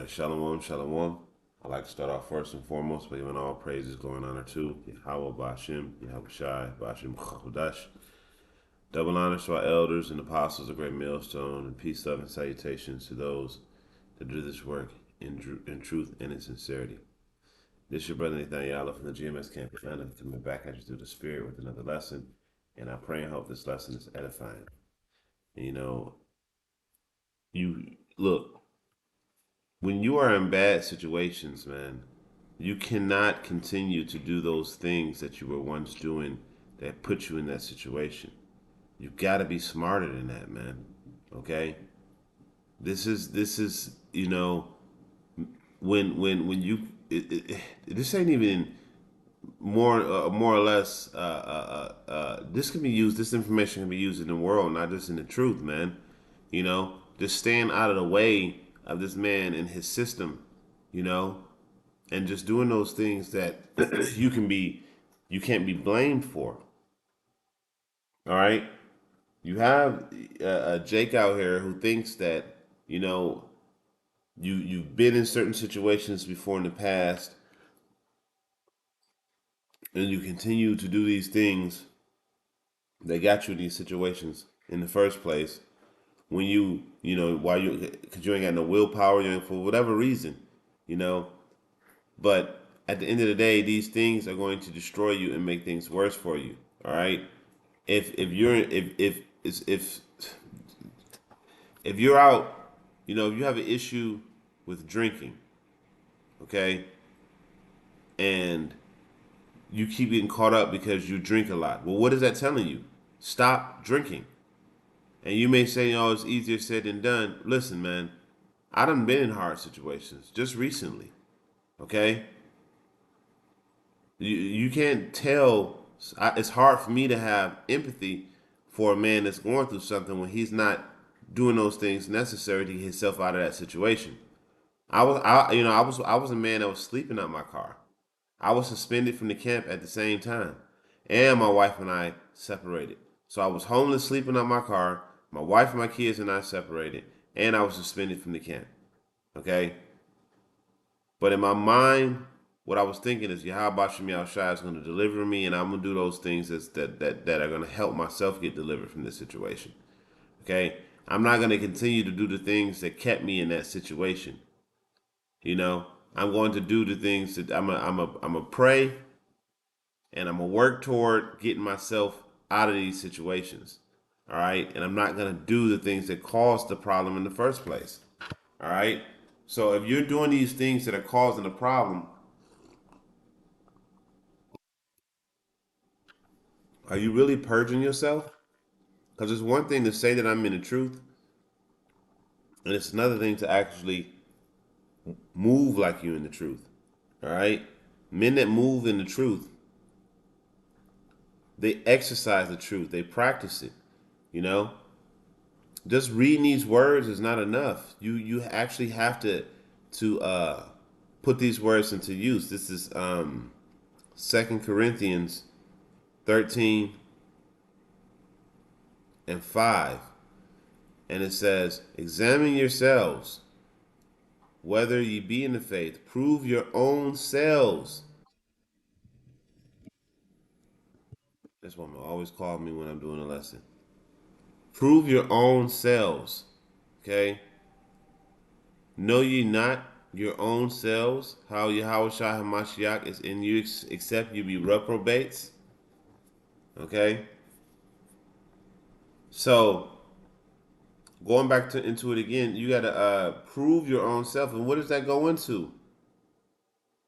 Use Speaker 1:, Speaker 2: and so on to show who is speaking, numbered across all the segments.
Speaker 1: Shalom, shalom. I'd like to start off first and foremost by giving all praises, glory, and honor to Yahweh Bashim, Yahweh Shai, Bashim Chakudash. Double honors to our elders and apostles, a great millstone, and peace, love, and salutations to those that do this work in truth and in sincerity. This is your brother Nathaniel from the GMS Camp Atlanta, coming back at you through the Spirit with another lesson, and I pray and hope this lesson is edifying. And you look, when you are in bad situations, man, you cannot continue to do those things that you were once doing that put you in that situation. You got to be smarter than that, man. Okay? This is when you this ain't even more or less this can be used, this information can be used in the world, not just in the truth, man. Just staying out of the way of this man and his system, you know, and just doing those things that you can't be blamed for. All right, you have Jake out here who thinks that you know you've been in certain situations before in the past, and you continue to do these things that got you in these situations in the first place. When why because you ain't got no willpower, for whatever reason, you know. But at the end of the day, these things are going to destroy you and make things worse for you. All right. If you're out, if you have an issue with drinking, okay, and you keep getting caught up because you drink a lot. Well, what is that telling you? Stop drinking. And you may say, "Oh, it's easier said than done." Listen, man, I done been in hard situations just recently. Okay, you can't tell. It's hard for me to have empathy for a man that's going through something when he's not doing those things necessary to get himself out of that situation. I was a man that was sleeping out my car. I was suspended from the camp at the same time, and my wife and I separated. So I was homeless, sleeping out my car. My wife and my kids and I separated, and I was suspended from the camp. Okay, but in my mind, what I was thinking is Yahweh Shem Shai is going to deliver me, and I'm going to do those things that are going to help myself get delivered from this situation. Okay? I'm not going to continue to do the things that kept me in that situation. I'm going to do the things that I'm a pray, and I'm going to work toward getting myself out of these situations. All right? And I'm not going to do the things that caused the problem in the first place. All right? So if you're doing these things that are causing the problem, are you really purging yourself? Because it's one thing to say that I'm in the truth, and it's another thing to actually move like you in the truth. All right? Men that move in the truth, they exercise the truth, they practice it. You know, just reading these words is not enough. You actually have to put these words into use. This is 2 Corinthians 13:5, and it says, "Examine yourselves whether ye be in the faith. Prove your own selves." This woman always call me when I'm doing a lesson. Prove your own selves. Okay? Know ye not your own selves how Yahweh Shai HaMashiach is in you, except you be reprobates? Okay? So, going back into it again, you got to prove your own self. And what does that go into?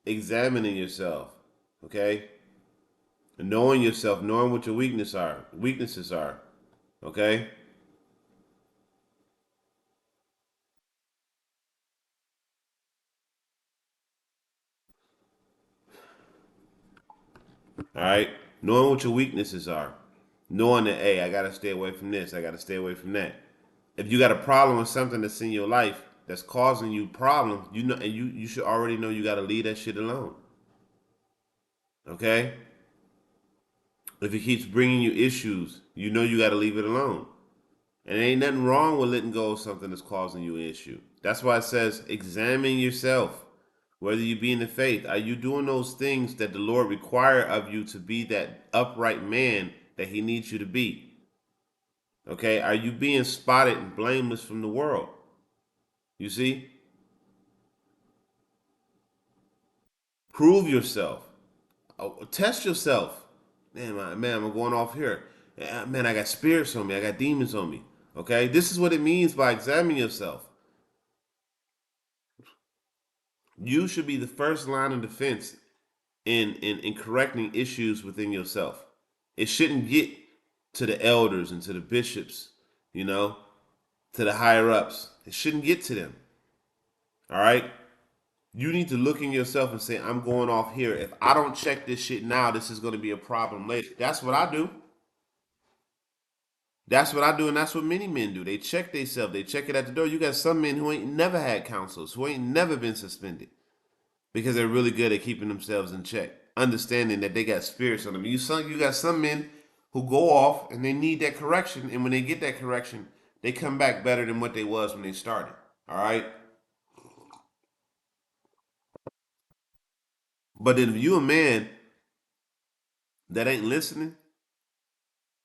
Speaker 1: Examining yourself. Okay? Knowing yourself, knowing what your weaknesses are. Okay? All right? Knowing what your weaknesses are. Knowing that, hey, I got to stay away from this. I got to stay away from that. If you got a problem with something that's in your life that's causing you problems, and you should already know you got to leave that shit alone. Okay? If it keeps bringing you issues, you know you got to leave it alone. And ain't nothing wrong with letting go of something that's causing you an issue. That's why it says examine yourself. Whether you be in the faith, are you doing those things that the Lord require of you to be that upright man that He needs you to be? Okay, are you being spotted and blameless from the world? You see, prove yourself. Test yourself. Man, I'm going off here. Man, I got spirits on me. I got demons on me. Okay, this is what it means by examining yourself. You should be the first line of defense in correcting issues within yourself. It shouldn't get to the elders and to the bishops, you know, to the higher ups. It shouldn't get to them. All right? You need to look in yourself and say, I'm going off here. If I don't check this shit now, this is going to be a problem later. That's what I do. That's what I do, and that's what many men do. They check themselves. They check it at the door. You got some men who ain't never had counsels, who ain't never been suspended because they're really good at keeping themselves in check, understanding that they got spirits on them. You got some men who go off and they need that correction, and when they get that correction, they come back better than what they was when they started. All right. But if you a man that ain't listening,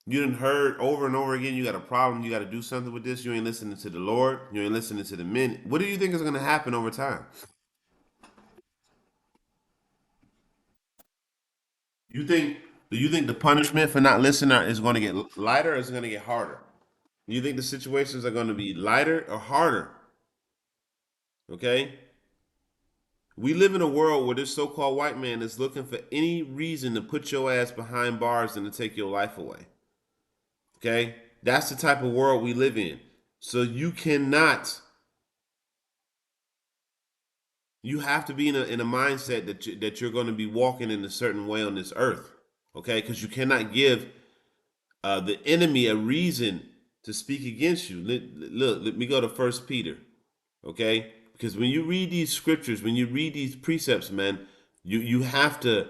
Speaker 1: you done heard over and over again, you got a problem, you got to do something with this, you ain't listening to the Lord, you ain't listening to the men. What do you think is going to happen over time? You think, do you think the punishment for not listening is going to get lighter or is it going to get harder? You think the situations are going to be lighter or harder? Okay? We live in a world where this so called white man is looking for any reason to put your ass behind bars and to take your life away. Okay? That's the type of world we live in. So you have to be in a mindset that you're going to be walking in a certain way on this earth. Okay? Because you cannot give the enemy a reason to speak against you. Let me go to First Peter. Okay? Because when you read these scriptures, when you read these precepts, man, you have to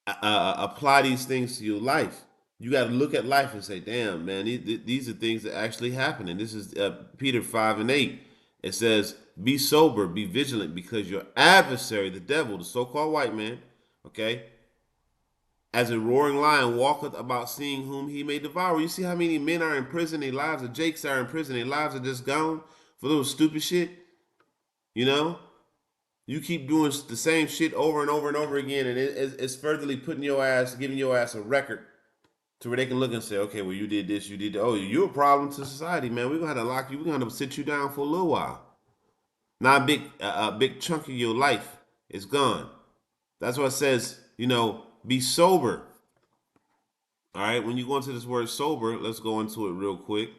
Speaker 1: apply these things to your life. You got to look at life and say, "Damn, man, these are things that actually happen." And this is Peter 5:8. It says, "Be sober, be vigilant, because your adversary, the devil, the so-called white man, okay, as a roaring lion walketh about, seeing whom he may devour." You see how many men are in prison? Their lives, the Jakes are in prison. Their lives are just gone for little stupid shit. You know, you keep doing the same shit over and over and over again, and it's furtherly putting your ass, giving your ass a record to where they can look and say, okay, well, you did this, you did that. Oh, you're a problem to society, man. We're gonna have to lock you. We're gonna have to sit you down for a little while. Now, a big chunk of your life is gone. That's why it says, be sober. All right. When you go into this word sober, let's go into it real quick.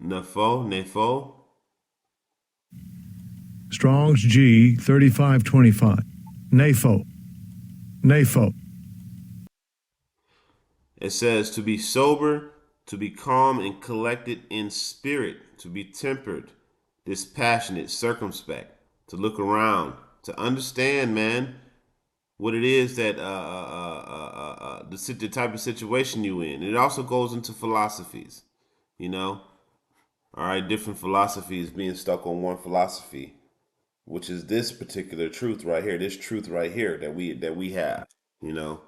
Speaker 1: Nefo.
Speaker 2: Strong's G 3525. NAFO. NAFO.
Speaker 1: It says to be sober, to be calm and collected in spirit, to be tempered, dispassionate, circumspect, to look around, to understand, man, what it is that the type of situation you in. It also goes into philosophies, you know. All right, different philosophies being stuck on one philosophy, which is this particular truth right here, this truth right here that we have, you know.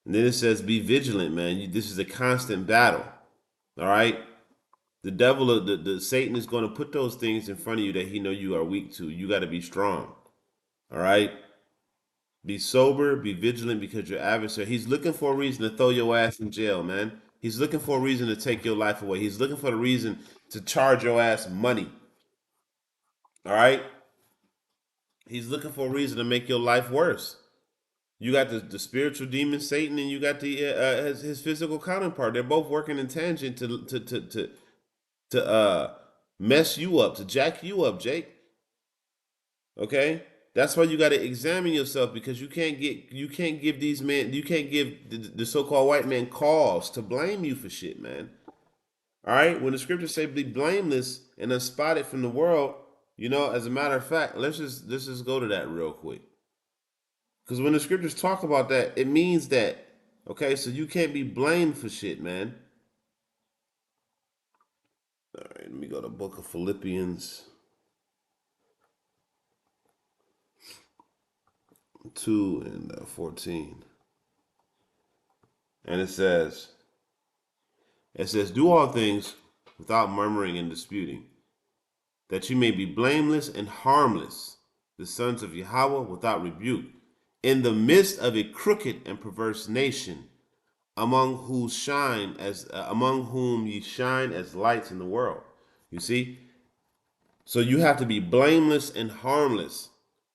Speaker 1: And then it says, be vigilant, man. This is a constant battle. All right. The devil, the Satan is going to put those things in front of you that he know you are weak to. You got to be strong. All right. Be sober, be vigilant, because your adversary, he's looking for a reason to throw your ass in jail, man. He's looking for a reason to take your life away. He's looking for a reason to charge your ass money. All right. He's looking for a reason to make your life worse. You got the spiritual demon Satan, and you got the his physical counterpart. They're both working in tangent to mess you up, to jack you up, Jake. Okay, that's why you got to examine yourself, because you can't give the so-called white man cause to blame you for shit, man. All right, when the scriptures say be blameless and unspotted from the world, As a matter of fact, let's just go to that real quick. Because when the scriptures talk about that, it means that, okay, so you can't be blamed for shit, man. All right, let me go to book of Philippians 2 and 14. And it says, do all things without murmuring and disputing, that you may be blameless and harmless, the sons of Yahweh without rebuke, in the midst of a crooked and perverse nation, among whom ye shine as lights in the world. You see? So you have to be blameless and harmless.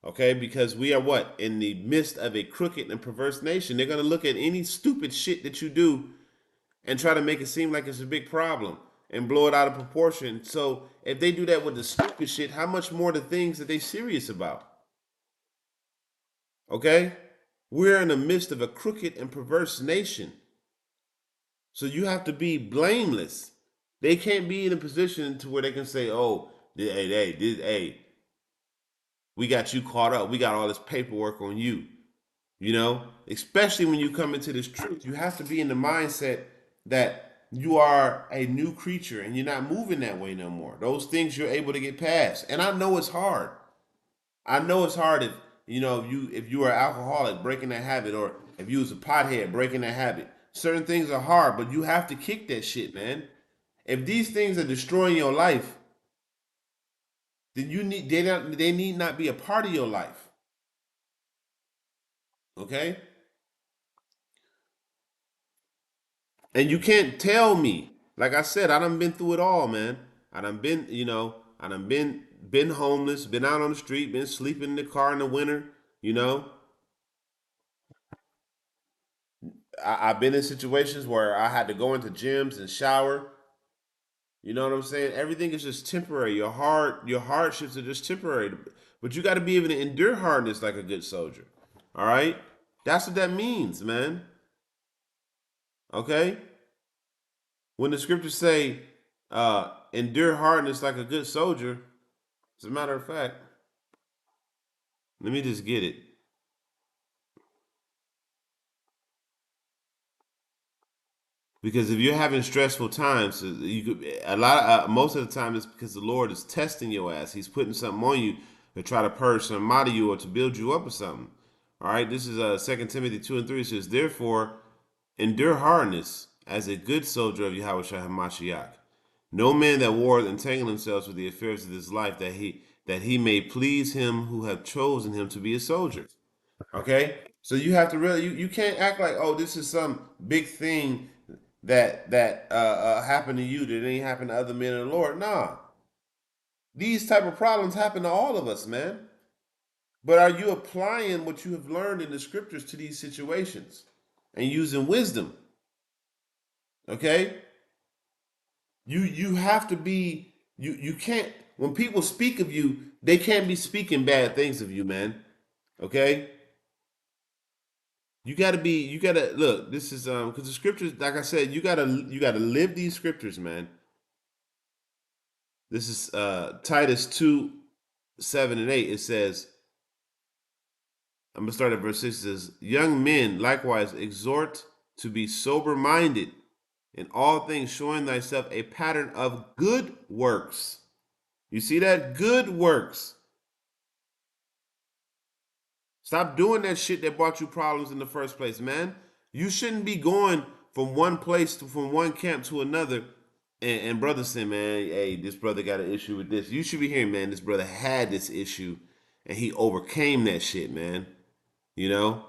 Speaker 1: Okay, because we are what? In the midst of a crooked and perverse nation. They're gonna look at any stupid shit that you do and try to make it seem like it's a big problem and blow it out of proportion. So if they do that with the stupid shit, how much more the things that they serious about? Okay? We're in the midst of a crooked and perverse nation. So you have to be blameless. They can't be in a position to where they can say, "Oh, hey, we got you caught up. We got all this paperwork on you." Especially when you come into this truth, you have to be in the mindset that you are a new creature and you're not moving that way no more. Those things you're able to get past. And I know it's hard. I know it's hard if you are alcoholic breaking that habit, or if you was a pothead breaking that habit. Certain things are hard, but you have to kick that shit, man. If these things are destroying your life, then they need not be a part of your life. Okay? And you can't tell me, like I said, I done been through it all, man. I done been homeless, been out on the street, been sleeping in the car in the winter, you know. I've been in situations where I had to go into gyms and shower. You know what I'm saying? Everything is just temporary. Your hardships are just temporary. But you got to be able to endure hardness like a good soldier. All right? That's what that means, man. Okay? When the scriptures say, endure hardness like a good soldier, as a matter of fact, let me just get it. Because if you're having stressful times, you could most of the time it's because the Lord is testing your ass. He's putting something on you to try to purge something out of you or to build you up or something. All right, this is 2 Timothy 2:3. It says, therefore, endure hardness as a good soldier of Yahweh Shah HaMashiach. No man that warreth entangle himself with the affairs of this life, that he may please him who have chosen him to be a soldier. Okay, so you have to really you can't act like, oh, this is some big thing that happened to you that ain't happened to other men of the Lord. Nah, these type of problems happen to all of us, man. But are you applying what you have learned in the scriptures to these situations and using wisdom? Okay, you have to be you can't, when people speak of you, they can't be speaking bad things of you, man. Okay, you gotta look. This is because the scriptures, like I said, you gotta live these scriptures, man. This is Titus 2:7 and 8. It says, I'm gonna start at verse 6. It says, young men likewise exhort to be sober minded, in all things showing thyself a pattern of good works. You see that? Good works. Stop doing that shit that brought you problems in the first place, man. You shouldn't be going from one place from one camp to another. And brother saying, man, hey, this brother got an issue with this. You should be hearing, man, this brother had this issue and he overcame that shit, man. You know?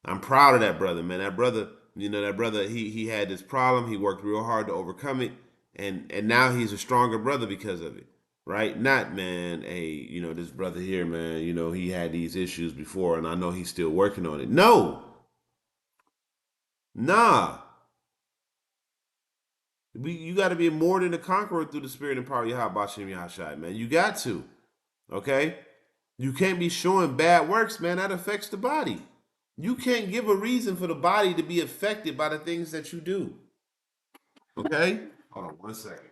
Speaker 1: I'm proud of that brother, man. That brother, he had this problem. He worked real hard to overcome it. And now he's a stronger brother because of it. Right? Not, man, hey, this brother here, man, he had these issues before and I know he's still working on it. No. Nah. You got to be more than a conqueror through the spirit and power of Yahweh Bashem Yahshai, man. You got to. Okay? You can't be showing bad works, man. That affects the body. You can't give a reason for the body to be affected by the things that you do. Okay? Hold on 1 second.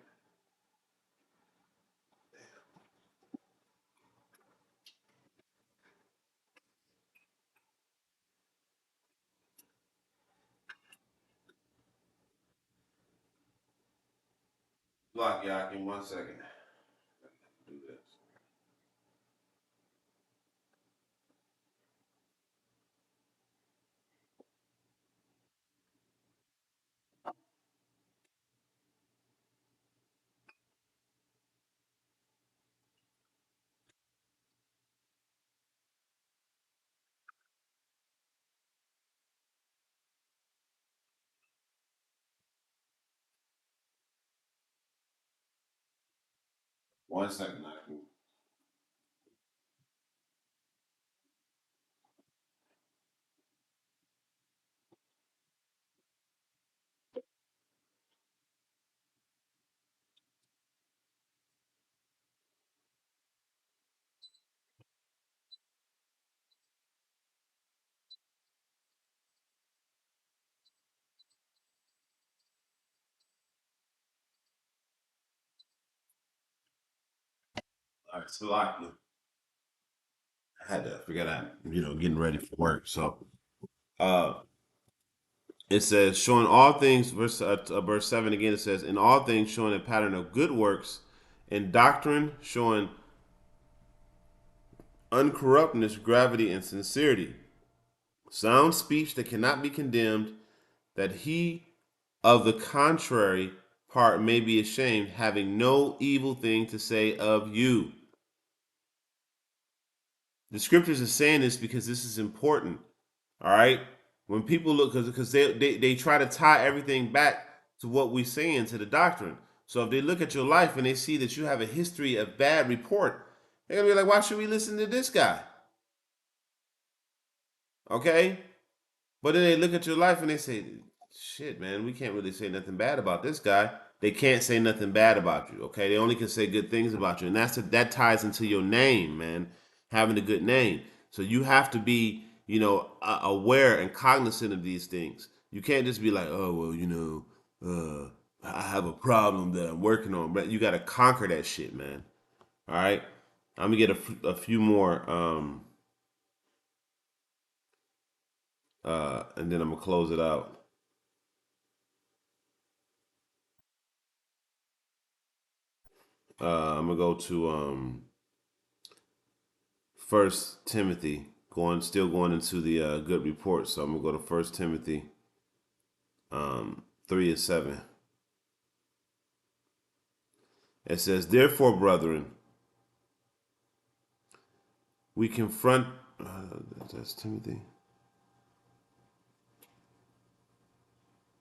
Speaker 1: Block y'all in 1 second. Do this. One second. I can. All right, so I had to forget getting ready for work. So uh it says showing all things verse 7 again. It says in all things showing a pattern of good works, in doctrine showing uncorruptness, gravity, and sincerity, sound speech that cannot be condemned, that he of the contrary part may be ashamed, having no evil thing to say of you. The scriptures are saying this because this is important. All right. When people look, because they try to tie everything back to what we're saying to the doctrine. So if they look at your life and they see that you have a history of bad report, they're gonna be like, why should we listen to this guy? Okay. But then they look at your life and they say, shit, man, we can't really say nothing bad about this guy. They can't say nothing bad about you. Okay. They only can say good things about you. And that ties into your name, man, having a good name. So you have to be, aware and cognizant of these things. You can't just be like, oh, well, I have a problem that I'm working on. But you got to conquer that shit, man. All right. I'm going to get a few more, and then I'm going to close it out. I'm gonna go to First Timothy, still going into the good report. So I'm gonna go to First Timothy 3:7. It says, "Therefore, brethren, we confront." That's Timothy.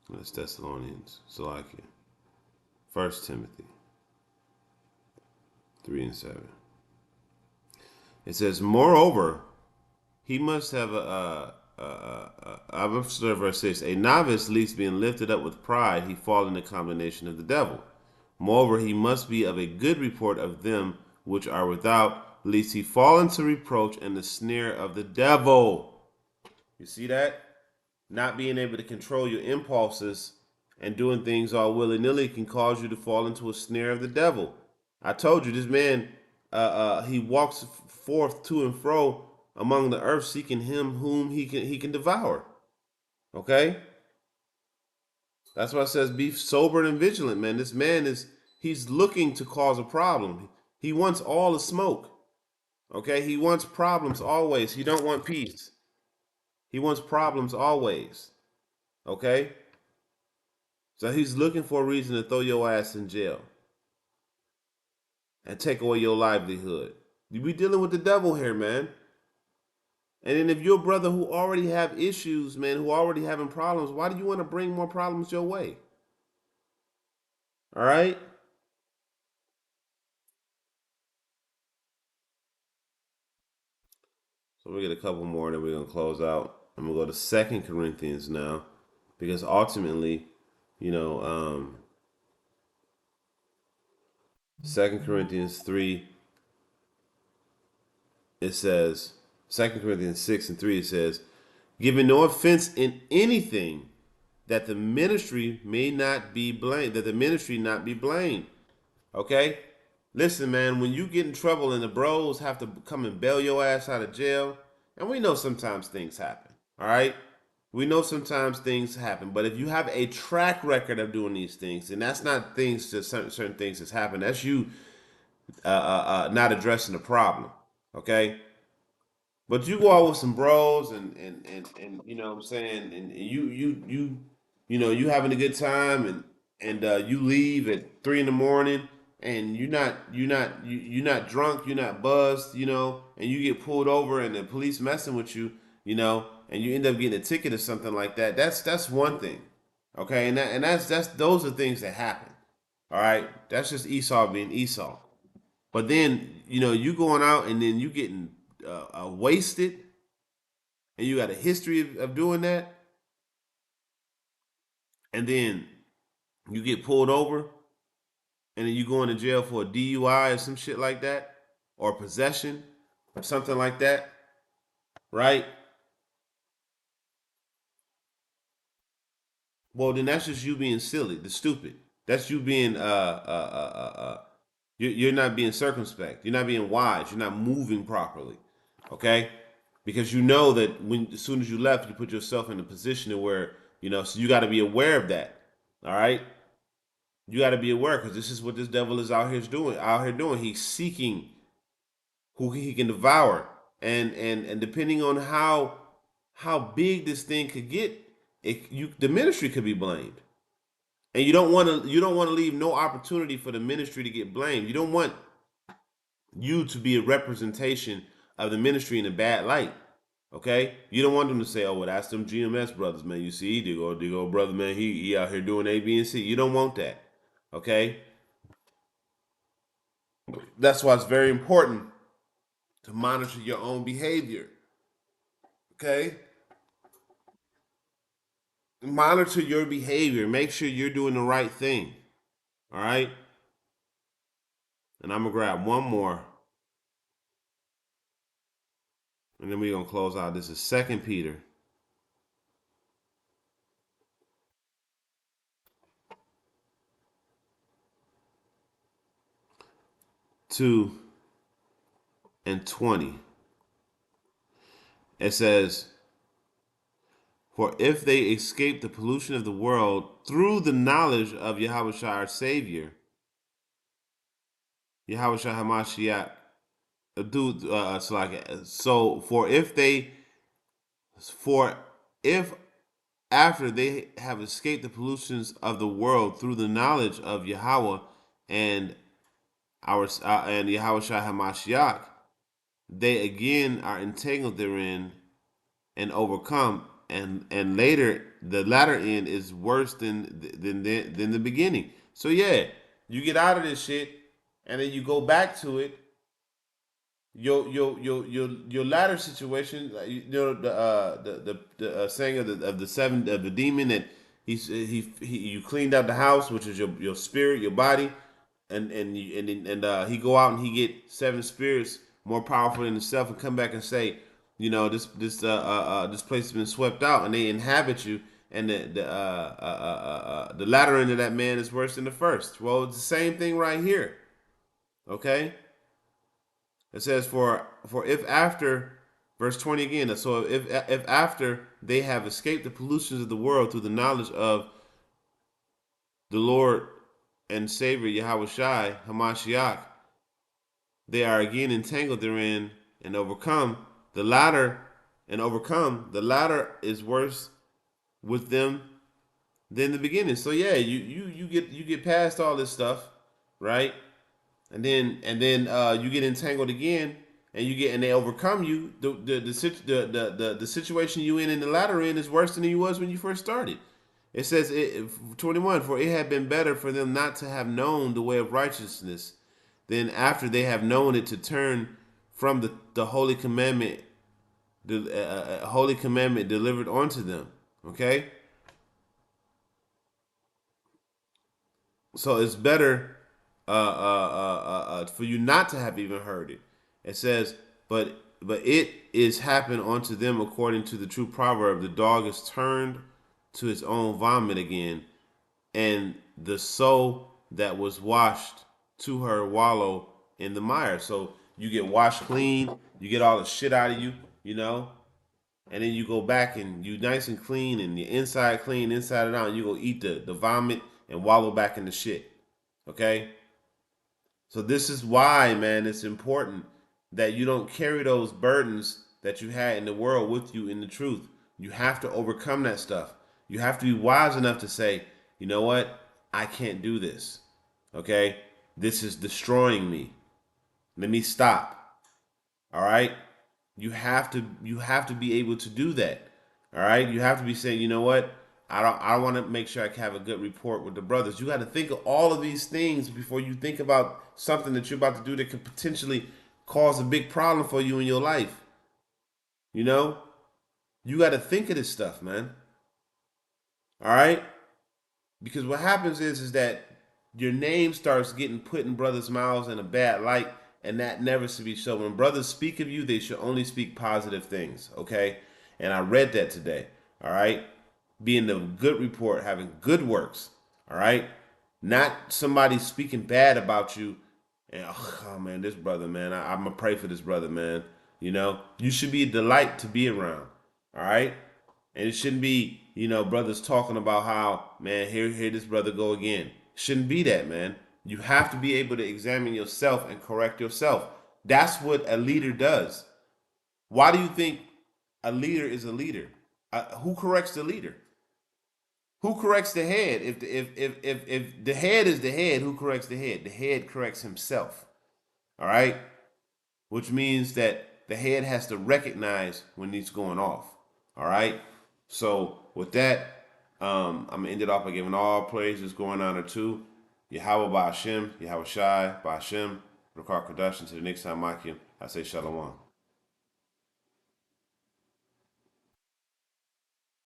Speaker 1: That's Thessalonians. Salakia. First Timothy 3:7. It says, "Moreover, he must have I've observed verse 6. A novice, least being lifted up with pride, he fall in the combination of the devil. Moreover, he must be of a good report of them which are without, lest he fall into reproach and the snare of the devil." You see that? Not being able to control your impulses and doing things all willy nilly can cause you to fall into a snare of the devil. I told you, this man, he walks forth to and fro among the earth, seeking him whom he can devour. Okay, that's why it says be sober and vigilant, man. This man he's looking to cause a problem. He wants all the smoke. Okay, he wants problems always. He don't want peace. He wants problems always. Okay, so he's looking for a reason to throw your ass in jail and take away your livelihood. You be dealing with the devil here, man. And then if you're a brother who already have issues, man, who already having problems, why do you want to bring more problems your way? All right. So we get a couple more, then we're gonna close out. I'm gonna go to Second Corinthians now, because ultimately, you know, 2 Corinthians 3, it says, 2 Corinthians 6:3, it says, giving no offense in anything, that the ministry may not be blamed, that the ministry not be blamed. Okay? Listen, man, when you get in trouble and the bros have to come and bail your ass out of jail, and we know sometimes things happen, all right? We know sometimes things happen, but if you have a track record of doing these things, and that's not things, just certain things that's happened, that's you not addressing the problem. Okay, but you go out with some bros and you know what I'm saying, and you know you having a good time and you leave at 3 in the morning and you're not drunk, you're not buzzed, you know, and you get pulled over and the police messing with you, you know, and you end up getting a ticket or something like that. That's one thing. Okay, and that's those are things that happen. All right, that's just Esau being Esau. But then you know you going out and then you getting wasted, and you got a history of doing that, and then you get pulled over, and then you go into jail for a DUI or some shit like that, or possession, or something like that, right? Well, then that's just you being silly, the stupid. That's you being you're not being circumspect. You're not being wise. You're not moving properly. Okay, because you know that when as soon as you left, you put yourself in a position where you know. So you got to be aware of that. All right, you got to be aware because this is what this devil is out here doing. Out here doing, he's seeking who he can devour, and depending on how big this thing could get, the ministry could be blamed, and you don't want to leave no opportunity for the ministry to get blamed. You don't want you to be a representation of the ministry in a bad light. Okay, you don't want them to say, "Oh, well, that's them GMS brothers, man. You see, they go, brother, man. He out here doing A, B, and C." You don't want that. Okay, that's why it's very important to monitor your own behavior. Okay, monitor your behavior. Make sure you're doing the right thing. All right, and I'm gonna grab one more, and then we're gonna close out. This is Second Peter 2:20. It says, "For if they escape the pollution of the world through the knowledge of Yahweh our Savior, Yahweh Hamashiach, so for if after they have escaped the pollutions of the world through the knowledge of Yahweh and and Yahweh Hamashiach, they again are entangled therein and overcome, and later the latter end is worse than the beginning. So yeah, you get out of this shit, and then you go back to it. Your latter situation, you know the saying of the seven of the demon that he you cleaned out the house, which is your spirit, your body, and he go out and he get seven spirits more powerful than himself and come back and say, you know, this place has been swept out and they inhabit you, and the latter end of that man is worse than the first. Well, it's the same thing right here. Okay, it says for if after verse 20 again. So if after they have escaped the pollutions of the world through the knowledge of the Lord and Savior Yahweh Shai Hamashiach, they are again entangled therein and overcome. The latter the latter is worse with them than the beginning. So yeah, you get past all this stuff, right? And then you get entangled again, and they overcome you. The situation you in the latter end is worse than you was when you first started. It says 21, for it had been better for them not to have known the way of righteousness than after they have known it to turn from the holy commandment delivered unto them. Okay, so it's better for you not to have even heard it. It says, but it is happened unto them according to the true proverb: the dog is turned to his own vomit again, and the soul that was washed to her wallow in the mire. So you get washed clean, you get all the shit out of you, you know, and then you go back and you nice and clean and your inside clean, inside and out, and you go eat the vomit and wallow back in the shit. Okay? So this is why, man, it's important that you don't carry those burdens that you had in the world with you in the truth. You have to overcome that stuff. You have to be wise enough to say, you know what? I can't do this. Okay? This is destroying me. Let me stop. All right? You have to be able to do that. All right? You have to be saying, you know what? I want to make sure I have a good report with the brothers. You got to think of all of these things before you think about something that you're about to do that could potentially cause a big problem for you in your life. You know? You got to think of this stuff, man. All right? Because what happens is that your name starts getting put in brothers' mouths in a bad light, and that never should be so. When brothers speak of you, they should only speak positive things, okay? And I read that today, all right? Being the good report, having good works, all right? Not somebody speaking bad about you. And oh man, this brother, man, I'm gonna pray for this brother, man. You know, you should be a delight to be around, all right? And it shouldn't be, brothers talking about how, man, here this brother go again. Shouldn't be that, man. You have to be able to examine yourself and correct yourself. That's what a leader does. Why do you think a leader is a leader? Who corrects the leader? Who corrects the head? If the head is the head, who corrects the head? The head corrects himself. All right, which means that the head has to recognize when he's going off. All right. So with that, I'm gonna end it off by giving all praises going on to Yahweh Ba'Hashem, Yahweh Shai Ba'Hashem, Rakar Kadash. Until the next time, Makim, I say Shalom.